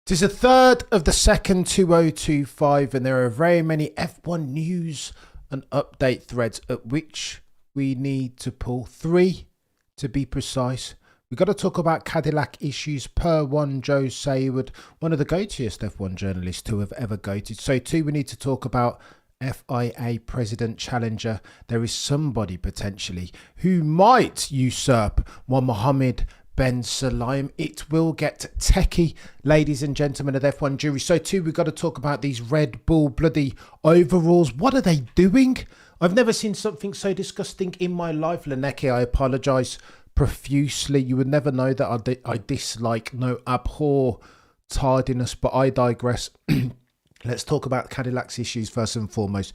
It is the third of the second 2025, and there are very many F1 news and update threads at which we need to pull. Three to be precise. We've got to talk about Cadillac issues per one Joe Sayward, one of the go-toest F1 journalists to have ever goated. So too, we need to talk about FIA President Challenger. There is somebody potentially who might usurp one Mohammed Ben Sulayem. It will get techie, ladies and gentlemen of the F1 jury. So too, we've got to talk about these Red Bull bloody overalls. What are they doing? I've never seen something so disgusting in my life. Leneke, I apologise profusely. You would never know that I dislike, no, abhor tardiness, but I digress. Let's talk about Cadillac's issues first and foremost,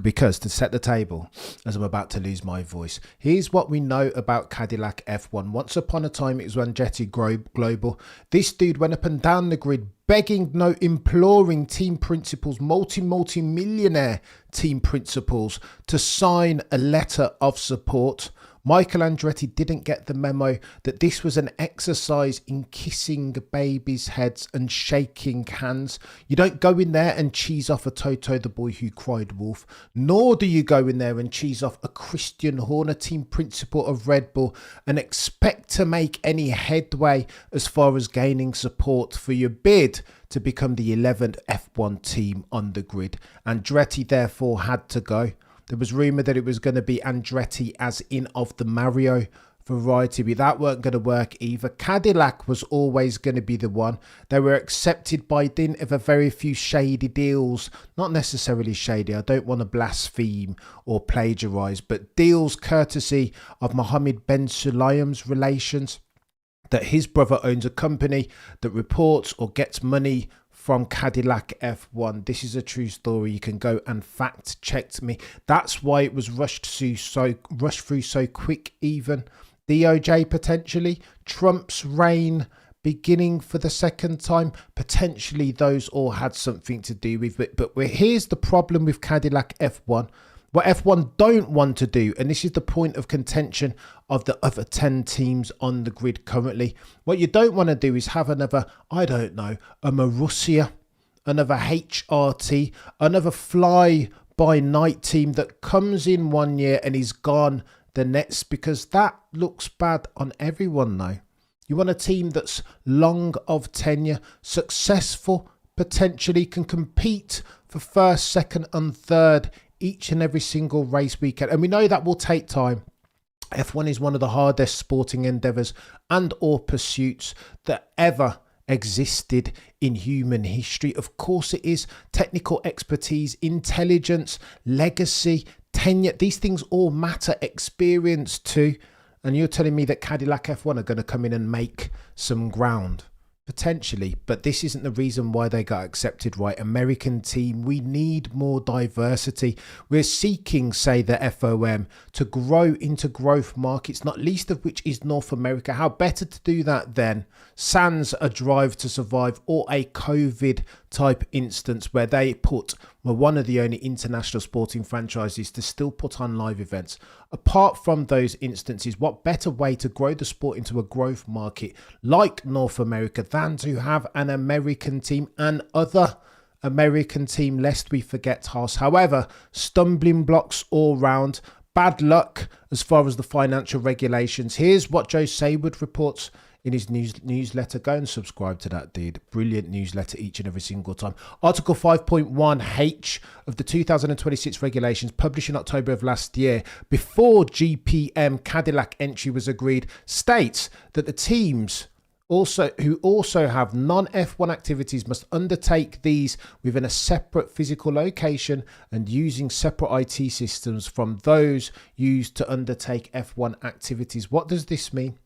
because to set the table, as I'm about to lose my voice, here's what we know about Cadillac F1. Once upon a time, it was Andretti Global. This dude went up and down the grid begging, no, imploring team principals, multi-millionaire team principals to sign a letter of support. Michael Andretti didn't get the memo that this was an exercise in kissing babies' heads and shaking hands. You don't go in there and cheese off a Toto, the boy who cried wolf, nor do you go in there and cheese off a Christian Horner, team principal of Red Bull, and expect to make any headway as far as gaining support for your bid to become the 11th F1 team on the grid. Andretti therefore had to go. There was rumour that it was going to be Andretti as in of the Mario variety, but that weren't going to work either. Cadillac was always going to be the one. They were accepted by dint of a very few shady deals. Not necessarily shady, I don't want to blaspheme or plagiarise, but deals courtesy of Mohammed Ben Sulayem's relations, that his brother owns a company that reports or gets money from Cadillac F1. This is a true story. You can go and fact check me. That's why it was rushed through so quick. Even DOJ potentially, Trump's reign beginning for the second time, potentially those all had something to do with it. But here's the problem with Cadillac F1. What F1 don't want to do, and this is the point of contention of the other 10 teams on the grid currently, what you don't want to do is have another, I don't know, a Marussia, another HRT, another fly-by-night team that comes in one year and is gone the next, because that looks bad on everyone now. You want a team that's long of tenure, successful, potentially can compete for first, second and third each and every single race weekend. And we know that will take time. F1 is one of the hardest sporting endeavours and or pursuits that ever existed in human history. Of course it is. Technical expertise, intelligence, legacy, tenure, these things all matter. Experience too. And you're telling me that Cadillac F1 are going to come in and make some ground? Potentially, but this isn't the reason why they got accepted, right? American team, we need more diversity. We're seeking, say, the FOM to grow into growth markets, not least of which is North America. How better to do that then? Sans a drive to survive or a COVID type instance where they were one of the only international sporting franchises to still put on live events. Apart from those instances, what better way to grow the sport into a growth market like North America than to have an American team and other American team, lest we forget Haas. However, stumbling blocks all round, bad luck as far as the financial regulations. Here's what Joe Sayward reports in his newsletter. Go and subscribe to that, dude. Brilliant newsletter each and every single time. Article 5.1H of the 2026 regulations, published in October of last year, before GPM Cadillac entry was agreed, states that the teams who also have non-F1 activities must undertake these within a separate physical location and using separate IT systems from those used to undertake F1 activities. What does this mean?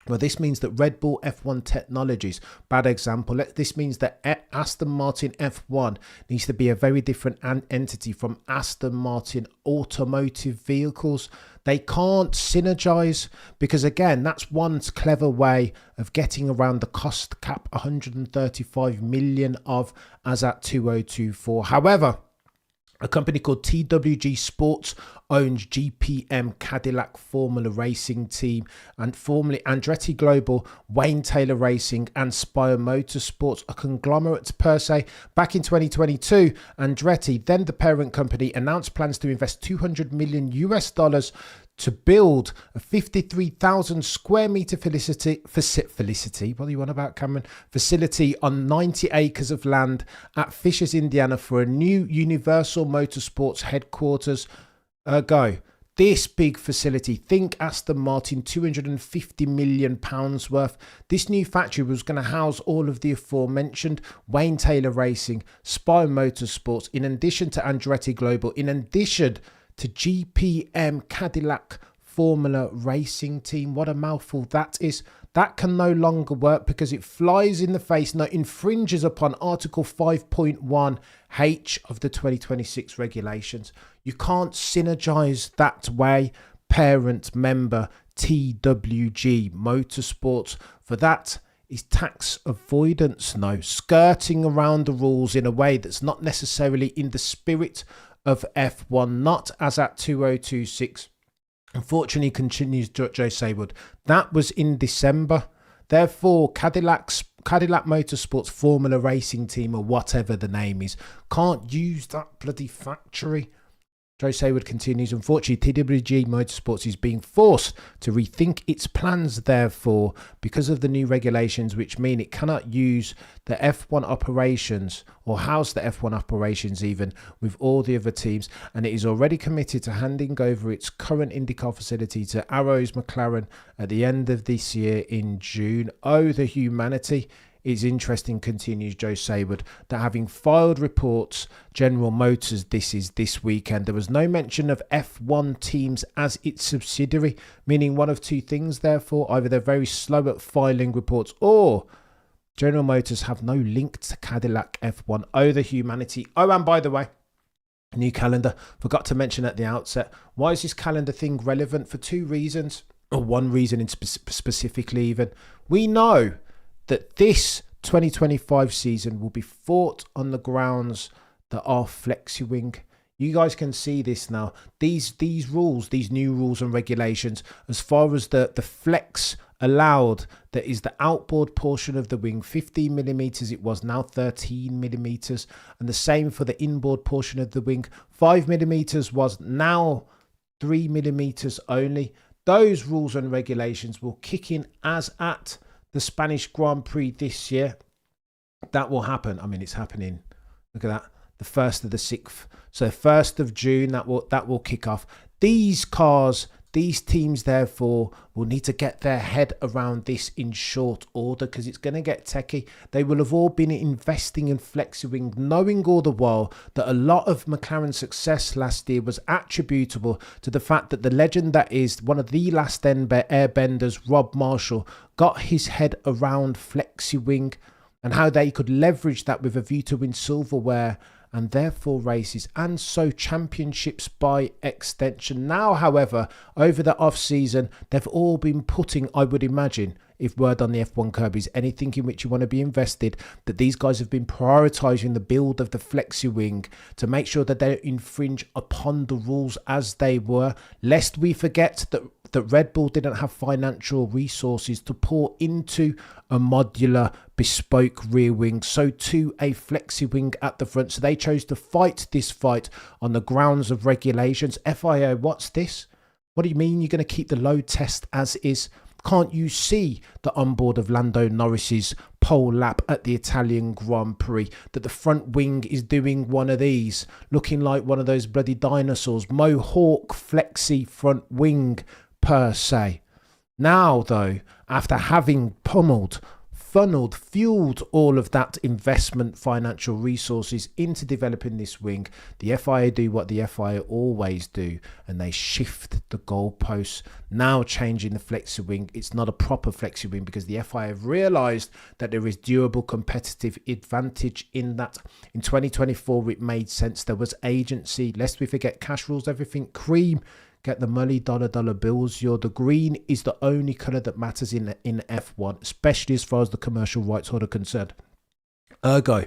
Well, this means that Red Bull F1 Technologies, bad example, this means that Aston Martin F1 needs to be a very different entity from Aston Martin Automotive Vehicles. They can't synergize because, again, that's one clever way of getting around the cost cap, 135 million of as at 2024. However, A company called TWG Sports owns GPM Cadillac Formula Racing Team, and formerly Andretti Global, Wayne Taylor Racing and Spire Motorsports, a conglomerate per se. Back in 2022, Andretti, then the parent company, announced plans to invest $200 million to build a 53,000 square meter facility. What are you on about, Cameron? Facility on 90 acres of land at Fishers, Indiana, for a new Universal Motorsports headquarters. This big facility, think Aston Martin, £250 million worth. This new factory was going to house all of the aforementioned Wayne Taylor Racing, Spire Motorsports, in addition to Andretti Global, in addition to GPM Cadillac Formula Racing Team. What a mouthful that is. That can no longer work because it flies in the face, no, infringes upon Article 5.1H of the 2026 regulations. You can't synergize that way. Parent member TWG Motorsports. For that is tax avoidance, no, skirting around the rules in a way that's not necessarily in the spirit of F1, not as at 2026. Unfortunately, continues Joe Saywood, that was in December. Therefore, Cadillac Motorsports Formula Racing Team, or whatever the name is, can't use that bloody factory. Joe Saywood continues, unfortunately, TWG Motorsports is being forced to rethink its plans, therefore, because of the new regulations, which mean it cannot use the F1 operations or house the F1 operations even with all the other teams, and it is already committed to handing over its current IndyCar facility to Arrows McLaren at the end of this year in June. Oh, the humanity. It's interesting, continues Joe Saywood, that having filed reports, General Motors, this weekend, there was no mention of F1 teams as its subsidiary, meaning one of two things, therefore. Either they're very slow at filing reports, or General Motors have no link to Cadillac F1. Oh, the humanity. Oh, and by the way, new calendar. Forgot to mention at the outset. Why is this calendar thing relevant? For two reasons, or one reason in specifically even. We know that this 2025 season will be fought on the grounds that are flexi-wing. You guys can see this now. These rules, these new rules and regulations, as far as the flex allowed, that is the outboard portion of the wing, 15 millimeters, it was now 13 millimeters, and the same for the inboard portion of the wing, 5 millimeters was now 3 millimeters only. Those rules and regulations will kick in as at the Spanish Grand Prix this year. That will happen. I mean, it's happening. Look at that. The 1st of the 6th. So 1st of June, that will kick off. These cars, these teams, therefore, will need to get their head around this in short order, because it's going to get techie. They will have all been investing in flexi-wing, knowing all the while that a lot of McLaren's success last year was attributable to the fact that the legend that is one of the last airbenders, Rob Marshall, got his head around flexi-wing and how they could leverage that with a view to win silverware and therefore races and so championships by extension. Now, however, over the off-season, they've all been putting, I would imagine, if word on the F1 curb is anything in which you want to be invested, that these guys have been prioritising the build of the flexi-wing to make sure that they don't infringe upon the rules as they were, lest we forget that Red Bull didn't have financial resources to pour into a modular bespoke rear wing, so too a flexi wing at the front. So they chose to fight this fight on the grounds of regulations. FIA, what's this? What do you mean you're going to keep the load test as is? Can't you see the onboard of Lando Norris's pole lap at the Italian Grand Prix, that the front wing is doing one of these, looking like one of those bloody dinosaurs, Mohawk flexi front wing per se. Now though, after having fueled all of that investment financial resources into developing this wing, the FIA do what the FIA always do, and they shift the goalposts, now changing the flexi wing. It's not a proper flexi wing because the FIA have realised that there is durable competitive advantage in that. In 2024 it made sense. There was agency, lest we forget, cash rules everything, cream. Get the money, dollar bills. The green is the only colour that matters in F1, especially as far as the commercial rights holder concerned. Ergo,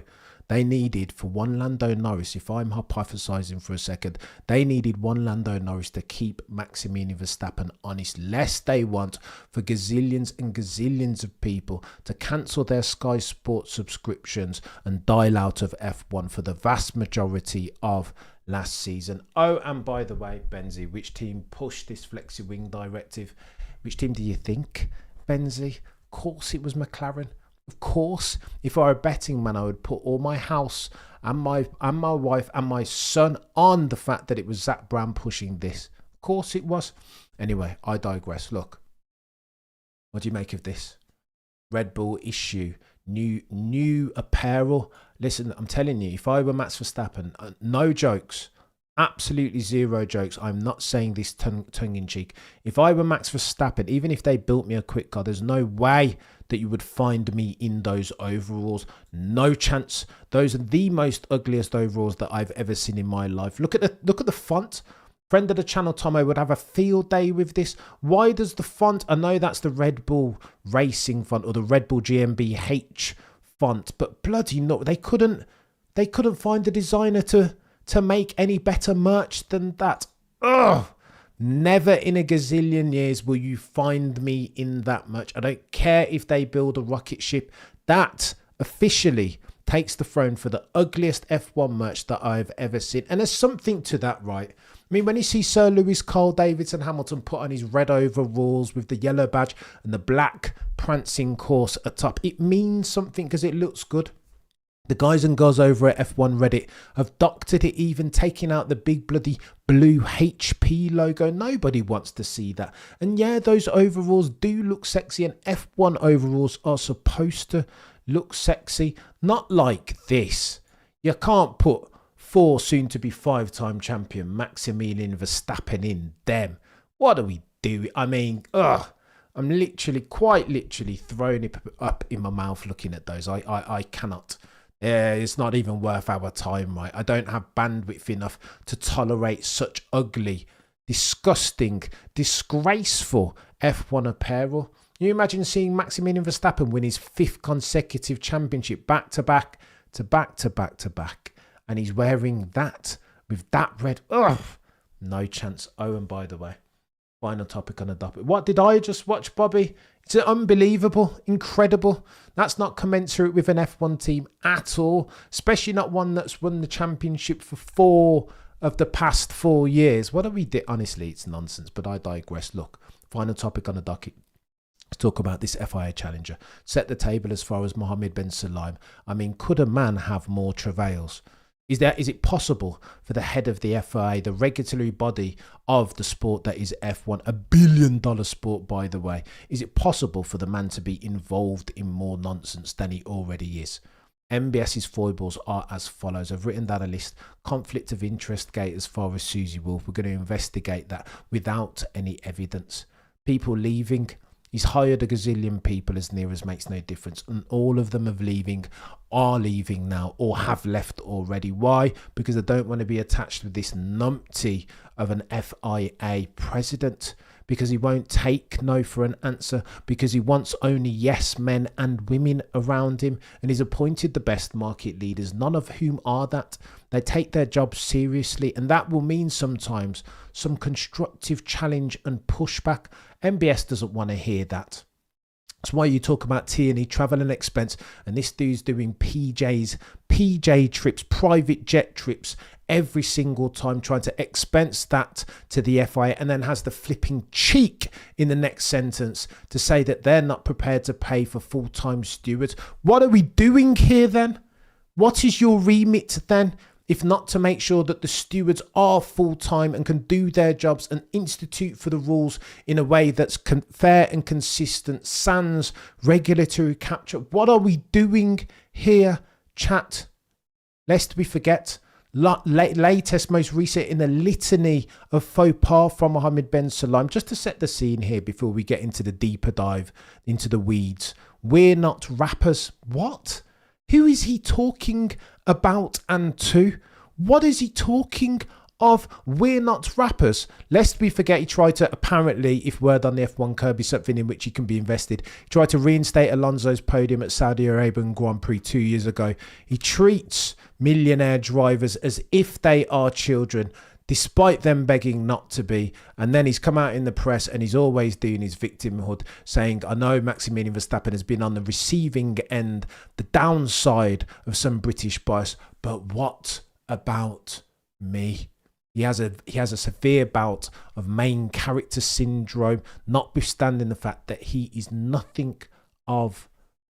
They needed for one Lando Norris, if I'm hypothesizing for a second, they needed one Lando Norris to keep Maximilian Verstappen honest, lest they want for gazillions and gazillions of people to cancel their Sky Sports subscriptions and dial out of F1 for the vast majority of last season. Oh, and by the way, Benzi, which team pushed this flexi wing directive? Which team do you think, Benzi? Of course it was McLaren. Of course, if I were a betting man, I would put all my house and my wife and my son on the fact that it was Zach Brown pushing this. Of course it was. Anyway, I digress. Look, what do you make of this? Red Bull issue, new apparel. Listen, I'm telling you, if I were Max Verstappen, no jokes, absolutely zero jokes. I'm not saying this tongue in cheek. If I were Max Verstappen, even if they built me a quick car, there's no way that you would find me in those overalls. No chance. Those are the most ugliest overalls that I've ever seen in my life. Look at the font. Friend of the channel, Tomo, would have a field day with this. Why does the font? I know that's the Red Bull Racing font or the Red Bull GmbH font, but bloody no, they couldn't find a designer to make any better merch than that. Ugh. Never in a gazillion years will you find me in that much. I don't care if they build a rocket ship. That officially takes the throne for the ugliest F1 merch that I've ever seen. And there's something to that, right? I mean, when you see Sir Lewis, Carl Davidson, Hamilton put on his red overalls with the yellow badge and the black prancing course atop, it means something because it looks good. The guys and girls over at F1 Reddit have doctored it, even taking out the big bloody blue HP logo. Nobody wants to see that. And yeah, those overalls do look sexy, and F1 overalls are supposed to look sexy. Not like this. You can't put 4 soon to be 5-time champion Maximilian Verstappen in them. What are we doing? I mean, ugh. I'm quite literally throwing it up in my mouth looking at those. I cannot. It's not even worth our time, right? I don't have bandwidth enough to tolerate such ugly, disgusting, disgraceful F1 apparel. Can you imagine seeing Maximilian Verstappen win his 5th consecutive championship back to back, and he's wearing that with that red? Ugh, no chance. Oh, and by the way, final topic on the docket. What did I just watch, Bobby? It's unbelievable, incredible. That's not commensurate with an F1 team at all, especially not one that's won the championship for 4 of the past 4 years. What do we do? Honestly, it's nonsense, but I digress. Look, final topic on the docket. Let's talk about this FIA challenger. Set the table as far as Mohammed bin Sulayem. I mean, could a man have more travails? Is it possible for the head of the FIA, the regulatory body of the sport that is F1, $1 billion sport, by the way, is it possible for the man to be involved in more nonsense than he already is? MBS's foibles are as follows. I've written down a list. Conflict of interest gate as far as Susie Wolf. We're going to investigate that without any evidence. People leaving. He's hired a gazillion people as near as makes no difference. And all of them are leaving now or have left already. Why? Because they don't want to be attached with this numpty of an FIA president. Because he won't take no for an answer. Because he wants only yes men and women around him. And he's appointed the best market leaders, none of whom are that. They take their jobs seriously. And that will mean sometimes some constructive challenge and pushback. MBS doesn't want to hear that. That's why you talk about T&E, travel and expense, and this dude's doing PJ trips, private jet trips every single time, trying to expense that to the FIA, and then has the flipping cheek in the next sentence to say that they're not prepared to pay for full-time stewards. What are we doing here then? What is your remit then? If not to make sure that the stewards are full-time and can do their jobs and institute for the rules in a way that's fair and consistent, sans regulatory capture. What are we doing here, chat? Lest we forget, latest, most recent in the litany of faux pas from Mohammed bin Sulayem. Just to set the scene here before we get into the deeper dive into the weeds. We're not rappers. What? Who is he talking about and to? What is he talking of We're Not Rappers. Lest we forget, he tried to, apparently, if word on the F1 curb is something in which he can be invested, he tried to reinstate Alonso's podium at Saudi Arabian Grand Prix 2 years ago. He treats millionaire drivers as if they are children, despite them begging not to be. And then he's come out in the press and he's always doing his victimhood, saying, I know Maximilian Verstappen has been on the receiving end, the downside of some British bias, but what about me? He has a severe bout of main character syndrome, notwithstanding the fact that he is nothing of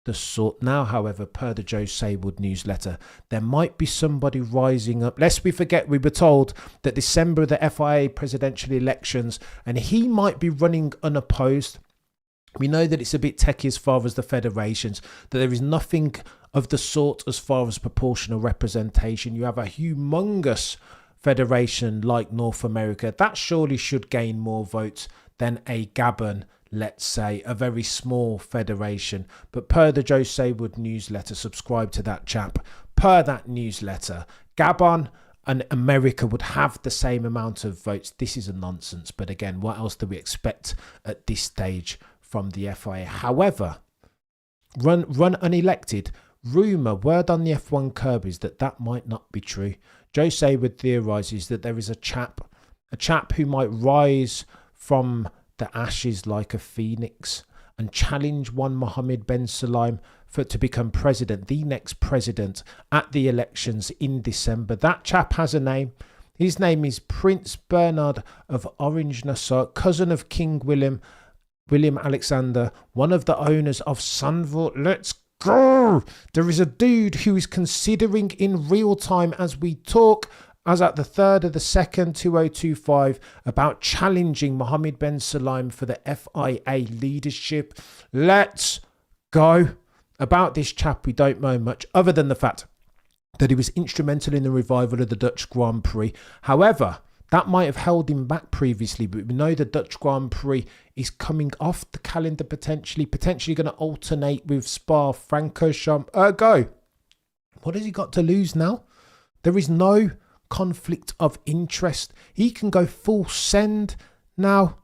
the sort. Now, however, per the Joe Saywood newsletter, there might be somebody rising up. Lest we forget, we were told that December the FIA presidential elections, and he might be running unopposed. We know that it's a bit techie as far as the federations, that there is nothing of the sort as far as proportional representation. You have a humongous federation like North America that surely should gain more votes than a Gabon, let's say, a very small federation. But per the Joe Saywood newsletter, subscribe to that chap, per that newsletter, Gabon and America would have the same amount of votes. This is a nonsense, but again, what else do we expect at this stage from the FIA? However, run unelected. Rumour, word on the F1 curb is that might not be true. Joe Saywood theorises that there is a chap who might rise from the ashes like a phoenix and challenge one Mohammed bin Sulayem to become president, the next president at the elections in December. That chap has a name. His name is Prince Bernhard of Orange-Nassau, cousin of King William Alexander, one of the owners of Sunvolt. Let's go! There is a dude who is considering in real time as we talk, as at the 3rd of the 2nd, 2025, about challenging Mohammed bin Sulayem for the FIA leadership. Let's go. About this chap, we don't know much other than the fact that he was instrumental in the revival of the Dutch Grand Prix. However, that might have held him back previously, but we know the Dutch Grand Prix is coming off the calendar potentially going to alternate with Spa-Francorchamps. Ergo, what has he got to lose now? There is no conflict of interest. He can go full send now.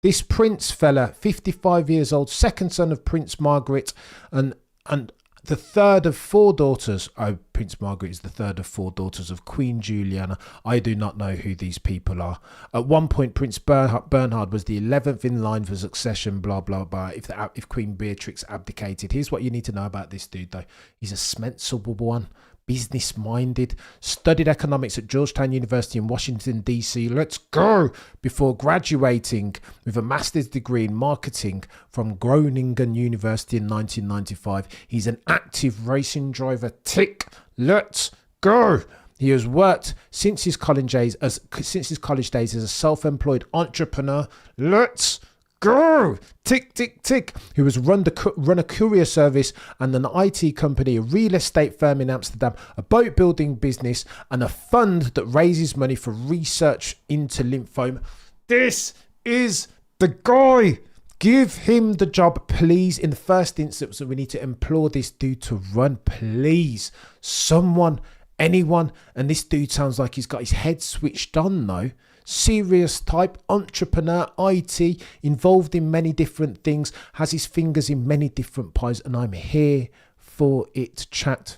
This Prince fella, 55 years old, second son of Prince Margaret and the third of 4 daughters. Oh, Prince Margaret is the third of 4 daughters of Queen Juliana. I do not know who these people are. At one point, Prince Bernhard was the 11th in line for succession, blah, blah, blah, if Queen Beatrix abdicated. Here's what you need to know about this dude, though. He's a sensible one. Business-minded, studied economics at Georgetown University in Washington, D.C. Let's go! Before graduating with a master's degree in marketing from Groningen University in 1995. He's an active racing driver. Tick! Let's go! He has worked since his college days as a self-employed entrepreneur. Let's go! Tick, tick, tick. Who has run a courier service and an IT company, a real estate firm in Amsterdam, a boat building business, and a fund that raises money for research into lymphoma. This is the guy. Give him the job, please. In the first instance, we need to implore this dude to run, please. Someone, anyone. And this dude sounds like he's got his head switched on, though. Serious type, entrepreneur, IT, involved in many different things, has his fingers in many different pies, and I'm here for it, chat.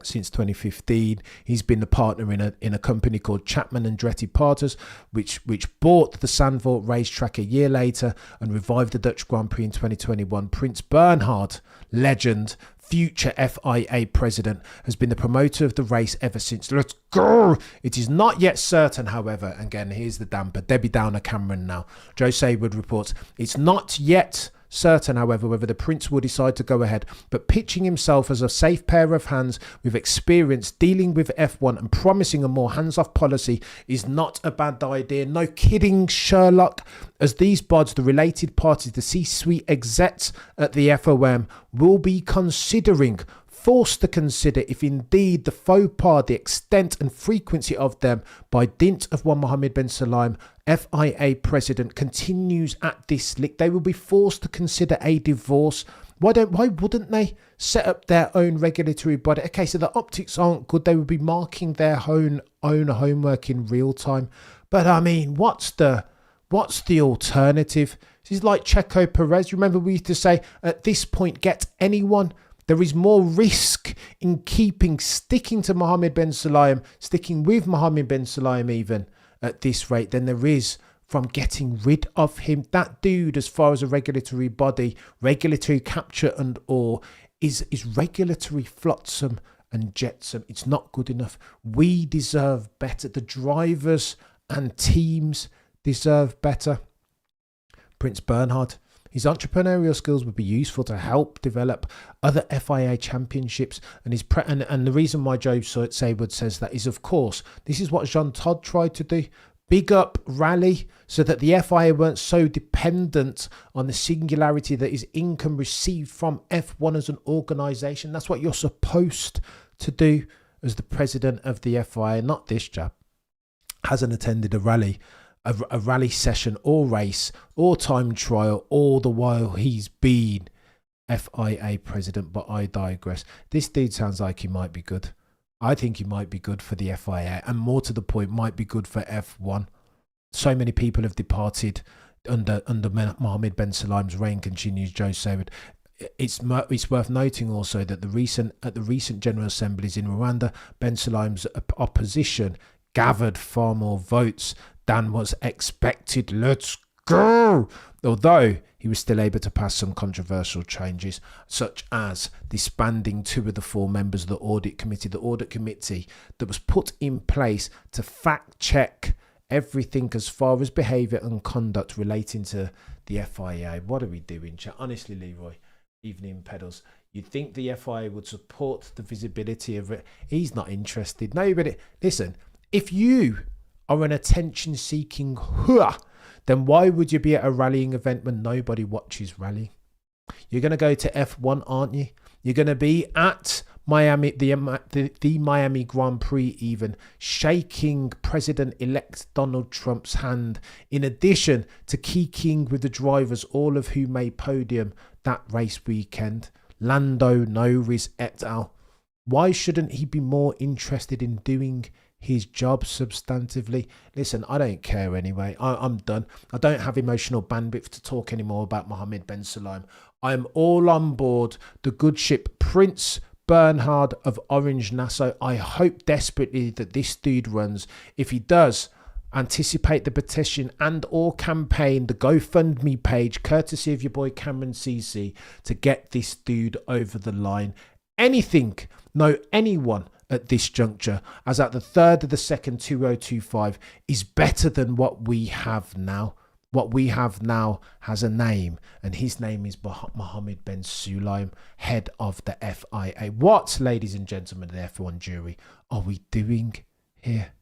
Since 2015, he's been the partner in a company called Chapman and Andretti Partners, which bought the Zandvoort racetrack a year later and revived the Dutch Grand Prix in 2021. Prince Bernhard, legend, future FIA president, has been the promoter of the race ever since. Let's go! It is not yet certain, however, again, here's the damper, Debbie Downer Cameron now. Joe Saywood reports, it's not yet certain, however, whether the Prince will decide to go ahead, but pitching himself as a safe pair of hands with experience dealing with F1 and promising a more hands-off policy is not a bad idea. No kidding, Sherlock, as these bods, the related parties, the C-suite execs at the FOM, will be forced to consider if indeed the faux pas, the extent and frequency of them by dint of one Mohammed bin Sulayem, FIA president, continues at this lick. They will be forced to consider a divorce Why wouldn't they set up their own regulatory body? Okay, so the optics aren't good. They would be marking their own homework in real time. But I mean, what's the alternative? This is like Checo Perez. Remember, we used to say at this point, get anyone. There is more risk in sticking to Mohammed Ben Sulayem, sticking with Mohammed Ben Sulayem even at this rate than there is from getting rid of him. That dude, as far as a regulatory body, regulatory capture and all, is regulatory flotsam and jetsam. It's not good enough. We deserve better. The drivers and teams deserve better. Prince Bernhard, his entrepreneurial skills would be useful to help develop other FIA championships. And the reason why Joe Saywood says that is, of course, this is what Jean Todt tried to do. Big up rally so that the FIA weren't so dependent on the singularity that is income received from F1 as an organisation. That's what you're supposed to do as the president of the FIA, not this chap. Hasn't attended a rally session or race or time trial all the while he's been FIA president, but I digress. This dude sounds like he might be good. I think he might be good for the FIA, and more to the point, might be good for F1. So many people have departed under Mohammed Ben Sulayem's reign, continues Joe Saywood. It's worth noting also that at the recent General Assemblies in Rwanda, Ben Sulayem's opposition gathered far more votes than was expected. Let's go! Although he was still able to pass some controversial changes, such as disbanding 2 of the 4 members of the audit committee that was put in place to fact check everything as far as behaviour and conduct relating to the FIA. What are we doing, chat? Honestly, Leroy, evening pedals. You'd think the FIA would support the visibility of it. He's not interested. Nobody. Listen, if you are an attention-seeking hooah, then why would you be at a rallying event when nobody watches rallying? You're going to go to F1, aren't you? You're going to be at Miami, the Miami Grand Prix even, shaking President-elect Donald Trump's hand, in addition to kicking with the drivers, all of whom made podium that race weekend. Lando Norris et al. Why shouldn't he be more interested in doing his job substantively? Listen, I don't care anyway. I'm done. I don't have emotional bandwidth to talk anymore about Mohammed Ben Sulayem. I'm all on board the good ship Prince Bernhard of Orange Nassau. I hope desperately that this dude runs. If he does, anticipate the petition and or campaign, the GoFundMe page, courtesy of your boy Cameron CC, to get this dude over the line. Anything, no anyone at this juncture, as at the third of the second 2025, is better than what we have now. What we have now has a name, and his name is Mohammed Ben Sulayem, head of the FIA. What, ladies and gentlemen of the F1 jury, are we doing here?